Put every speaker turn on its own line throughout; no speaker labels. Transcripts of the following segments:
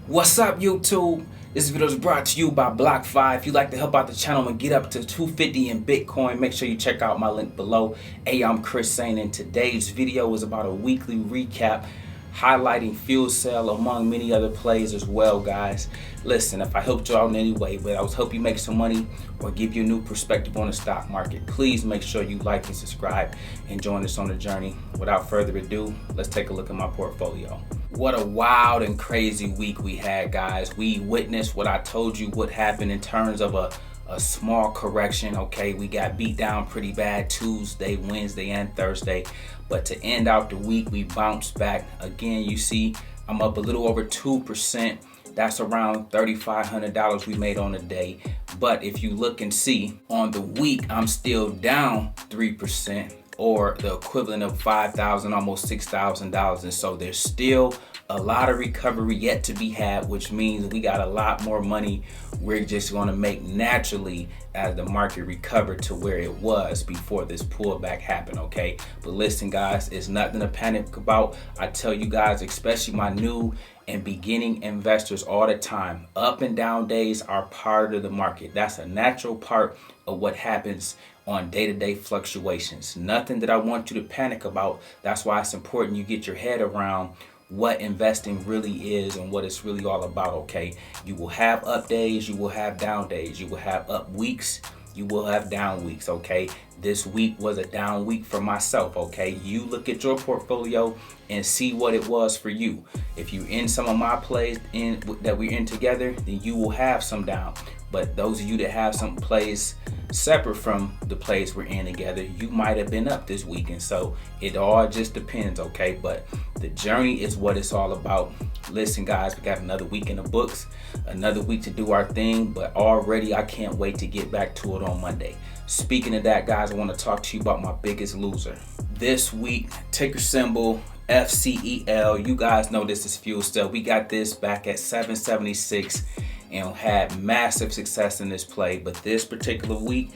What's up, YouTube? This video is brought to you by BlockFi. If you'd like to help out the channel and get up to 250 in Bitcoin, make sure you check out my link below. Hey, I'm Chris Sain, and today's video is about a weekly recap highlighting fuel cell among many other plays as well, guys. Listen, if I helped you out in any way, but I was help you make some money or give you a new perspective on the stock market, please make sure you like and subscribe and join us on the journey. Without further ado, let's take a look at my portfolio. What a wild and crazy week we had, guys. We witnessed what I told you would happen in terms of a small correction. Okay, we got beat down pretty bad Tuesday, Wednesday, and Thursday, but to end out the week, we bounced back again. You see, I'm up a little over 2%. That's around $3,500 we made on the day. But if you look and see on the week, I'm still down 3%, or the equivalent of $5,000, almost $6,000. And so there's still a lot of recovery yet to be had, which means we got a lot more money we're just going to make naturally as the market recovered to where it was before this pullback happened. Okay, but listen, guys, it's nothing to panic about. I tell you guys, especially my new and beginning investors, all the time, up and down days are part of the market. That's a natural part of what happens on day-to-day fluctuations. Nothing that I want you to panic about. That's why it's important you get your head around what investing really is and what it's really all about. Okay, you will have up days, you will have down days, you will have up weeks, you will have down weeks. Okay, this week was a down week for myself. Okay, you look at your portfolio and see what it was for you. If you're in some of my plays that we're in together, then you will have some down. But those of you that have some plays separate from the plays we're in together, you might have been up this week. And so it all just depends. Okay, but the journey is what it's all about. Listen, guys, we got another week in the books, another week to do our thing, but already I can't wait to get back to it on Monday. Speaking of that, guys, I want to talk to you about my biggest loser this week. Ticker symbol FCEL. You guys know this is fuel cell. We got this back at 776 and had massive success in this play, but this particular week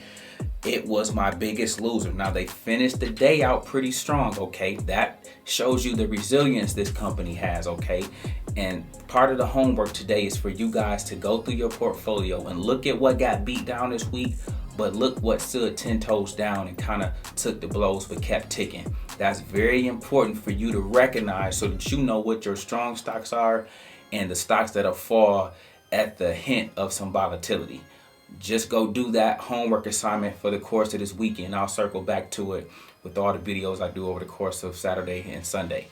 it was my biggest loser. Now they finished the day out pretty strong. Okay, that shows you the resilience this company has. Okay, and part of the homework today is for you guys to go through your portfolio and look at what got beat down this week, but look what stood 10 toes down and kind of took the blows but kept ticking. That's very important for you to recognize so that you know what your strong stocks are and the stocks that'll fall at the hint of some volatility. Just go do that homework assignment for the course of this weekend. I'll circle back to it with all the videos I do over the course of Saturday and Sunday.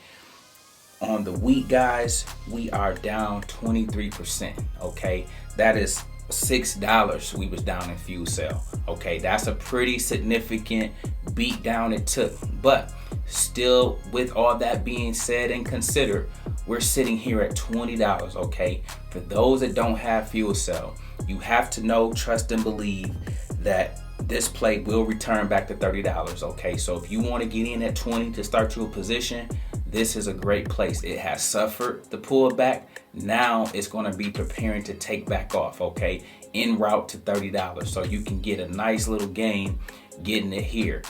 On the week, guys, we are down 23%. Okay, that is $6 we was down in fuel cell. Okay, that's a pretty significant beat down it took, but still, with all that being said and considered, we're sitting here at $20. Okay, for those that don't have fuel cell, you have to know, trust, and believe that this play will return back to $30. Okay, so if you want to get in at 20 to start your position, this is a great place. It has suffered the pullback. Now it's going to be preparing to take back off. Okay, en route to $30, so you can get a nice little gain getting it here.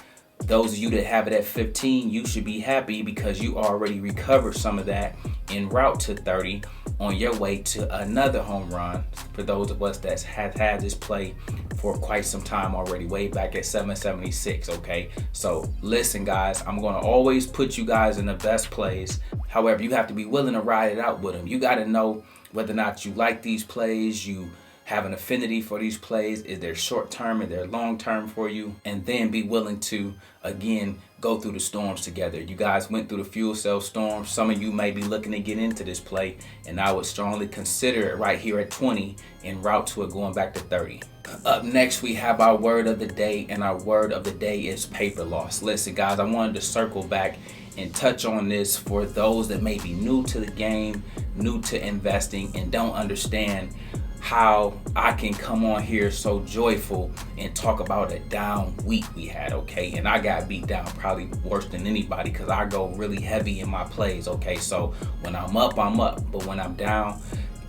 Those of you that have it at 15, you should be happy because you already recovered some of that en route to 30 on your way to another home run for those of us that have had this play for quite some time already, way back at 776. Okay, so listen, guys, I'm going to always put you guys in the best plays. However, you have to be willing to ride it out with them. You got to know whether or not you like these plays, you have an affinity for these plays, is they're short term and they're long term for you, and then be willing to again go through the storms together. You guys went through the fuel cell storm. Some of you may be looking to get into this play, and I would strongly consider it right here at 20 en route to it going back to 30. Up next, we have our word of the day, and our word of the day is paper loss. Listen, guys, I wanted to circle back and touch on this for those that may be new to the game, new to investing, and don't understand how I can come on here so joyful and talk about a down week we had. Okay, and I got beat down probably worse than anybody because I go really heavy in my plays. Okay, so when I'm up, I'm up, but when I'm down,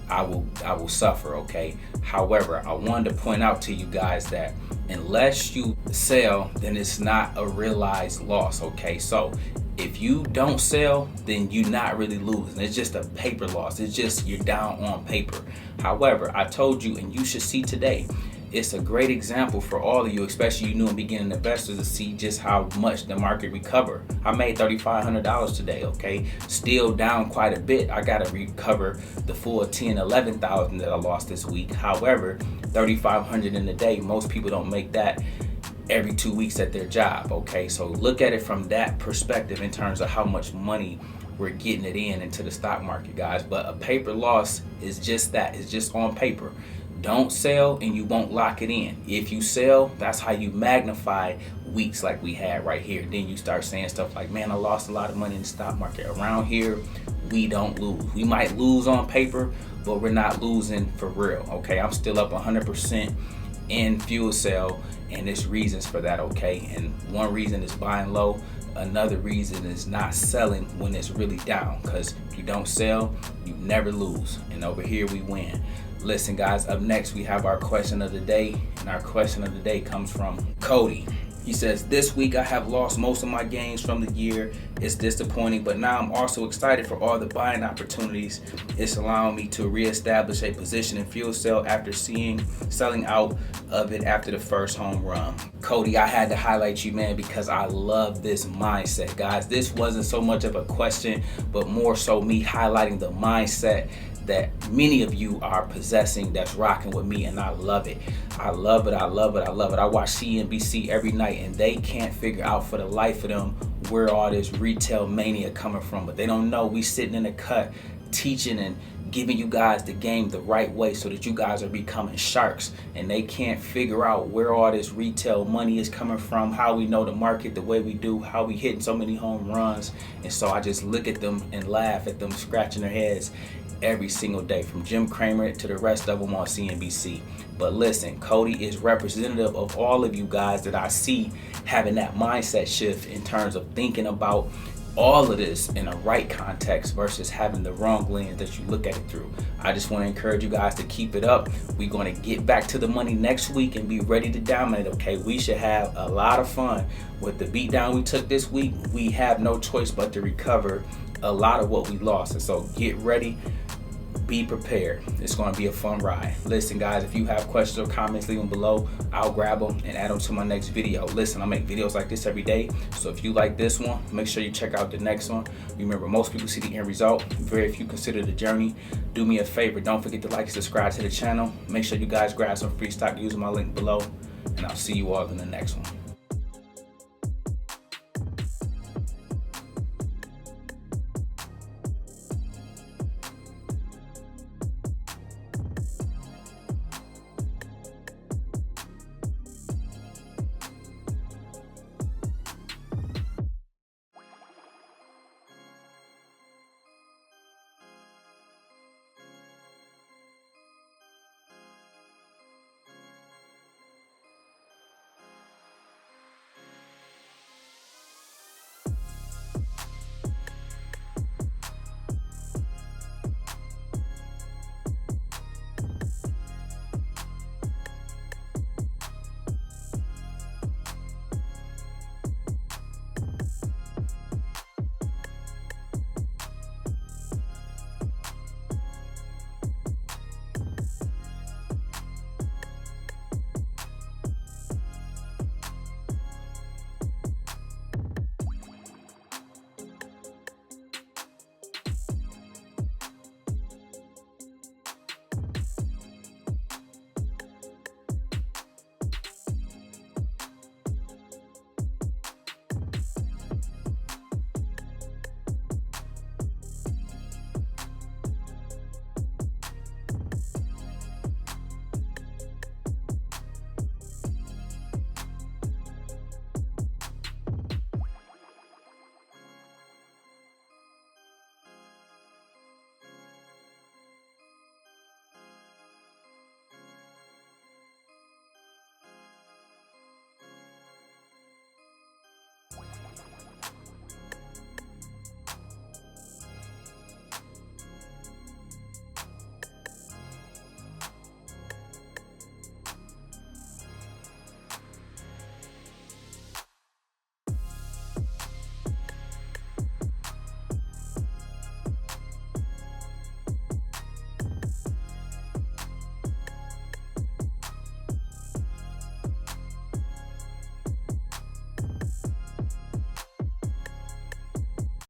I will suffer. Okay, however, I wanted to point out to you guys that unless you sell, then it's not a realized loss. Okay, so If you don't sell, then you're not really losing. It's just a paper loss. It's just you're down on paper. However, I told you, and you should see today, it's a great example for all of you, especially you new and beginning investors, to see just how much the market recover. I made $3,500 today, okay? Still down quite a bit. I gotta recover the full 10, 11,000 that I lost this week. However, 3,500 in a day, most people don't make that every 2 weeks at their job, okay? So look at it from that perspective in terms of how much money we're getting it into the stock market, guys. But a paper loss is just that. It's just on paper. Don't sell and you won't lock it in. If you sell, that's how you magnify weeks like we had right here. Then you start saying stuff like, man, I lost a lot of money in the stock market. Around here, we don't lose. We might lose on paper, but we're not losing for real, okay? I'm still up 100% in fuel cell, and there's reasons for that, okay? And one reason is buying low. Another reason is not selling when it's really down, because if you don't sell, you never lose. And over here, we win. Listen, guys, up next, we have our question of the day. And our question of the day comes from Cody. He says, this week I have lost most of my gains from the year. It's disappointing, but now I'm also excited for all the buying opportunities. It's allowing me to reestablish a position in fuel cell after selling out of it after the first home run. Cody, I had to highlight you, man, because I love this mindset, guys. This wasn't so much of a question, but more so me highlighting the mindset that many of you are possessing, that's rocking with me, and I love it. I love it, I love it, I love it. I watch CNBC every night, and they can't figure out for the life of them where all this retail mania coming from, but they don't know we sitting in the cut teaching and giving you guys the game the right way so that you guys are becoming sharks, and they can't figure out where all this retail money is coming from, how we know the market the way we do, how we hitting so many home runs. And so I just look at them and laugh at them scratching their heads every single day, from Jim Cramer to the rest of them on CNBC. But listen, Cody is representative of all of you guys that I see having that mindset shift in terms of thinking about all of this in a right context versus having the wrong lens that you look at it through. I just want to encourage you guys to keep it up. We're going to get back to the money next week and be ready to dominate, okay? We should have a lot of fun with the beatdown we took this week. We have no choice but to recover a lot of what we lost. And so get ready. Be prepared. It's going to be a fun ride. Listen, guys, if you have questions or comments, leave them below. I'll grab them and add them to my next video. Listen, I make videos like this every day. So if you like this one, make sure you check out the next one. Remember, most people see the end result. Very few consider the journey. Do me a favor. Don't forget to like and subscribe to the channel. Make sure you guys grab some free stock using my link below. And I'll see you all in the next one.